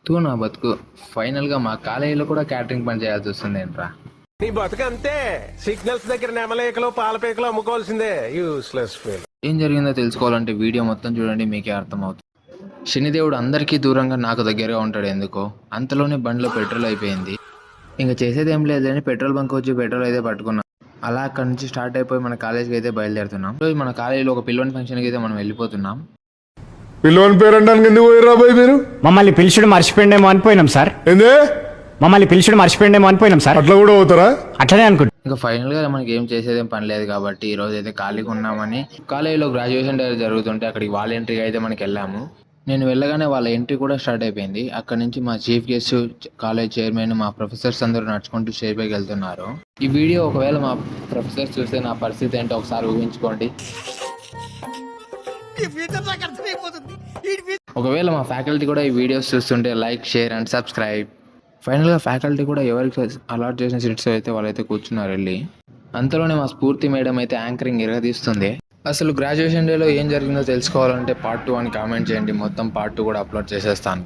తూ నా బతుకు. ఫైనల్‌గా మా కాలేజీలో కూడా క్యాటరింగ్ పని చేయాల్సి వస్తుందేంట్రా? నీ బతుకంతే. సిగ్నల్స్ దగ్గర నెమలేకలో పాలపేకలో అమ్ముకోవాల్సిందే. Useless fail. ఏం జరిగిందో తెలుసుకోవాలంటే వీడియో మొత్తం చూడండి, మీకే అర్థమవుతుంది. శనిదేవుడు అందరికీ దూరంగా నాకు దగ్గరగా ఉంటాడు ఎందుకో. అంతలోనే బండిలో పెట్రోల్ అయిపోయింది. ఇంక చేసేదేం లేదని పెట్రోల్ బంక్ వచ్చి పెట్రోల్ అయితే పట్టుకున్నాం. అలా అక్కడి నుంచి స్టార్ట్ అయిపోయి మన కాలేజ్కి అయితే బయలుదేరుతున్నాం. ఈరోజు మన కాలేజీలో ఒక పిల్లోని ఫంక్షన్కి అయితే మనం వెళ్ళిపోతున్నాం. పిల్లోని పేరు అనడానికి ఎందుకు పోయిర్రా బాయ్ మీరు? మమ్మల్ని పిలిచుడు మర్చిపోయిండేమో అనిపోయినాం సార్. ఏందే మమ్మల్ని పిలిచుడు మర్చిపోయిండేమో అనిపోయినాం సార్. అట్లా కూడా పోతారా? అట్లనే అనుకుంటా. ఇంకా ఫైనల్గా మనకి ఏం చేసేదేం పని లేదు కాబట్టి ఈరోజు అయితే ఖాళీగా ఉన్నామని కాలేజీలో గ్రాడ్యుయేషన్ డే జరుగుతుంటే అక్కడికి వాలంటరీగా అయితే మనకి వెళ్ళాము. నేను వెళ్ళగానే వాళ్ళ ఎంట్రీ కూడా స్టార్ట్ అయిపోయింది. అక్కడ నుంచి మా చీఫ్ గెస్ట్, కాలేజ్ చైర్మన్, మా ప్రొఫెసర్స్ అందరూ నడుచుకుంటూ స్టేజ్ పైకి వెళ్తున్నారు. ఈ వీడియో ఒకవేళ మా ప్రొఫెసర్స్ చూస్తే నా పరిస్థితి ఏంటో ఒకసారి ఊహించుకోండి. ఒకవేళ మా ఫ్యాకల్టీ కూడా ఈ వీడియోస్ చూస్తుంటే లైక్, షేర్ అండ్ సబ్స్క్రైబ్. ఫైనల్గా ఫ్యాకల్టీ కూడా ఎవరికి అలాట్ చేసిన సీట్స్ అయితే వాళ్ళైతే కూర్చున్నారు వెళ్ళి. అంతలోనే మా స్ఫూర్తి మేడం అయితే యాంకరింగ్ ఎరగదీస్తుంది. అసలు గ్రాడ్యుయేషన్ డేలో ఏం జరిగిందో తెలుసుకోవాలంటే పార్ట్ 2 అని కామెంట్ చేయండి. మొత్తం పార్ట్ 2 కూడా అప్లోడ్ చేసేస్తాను.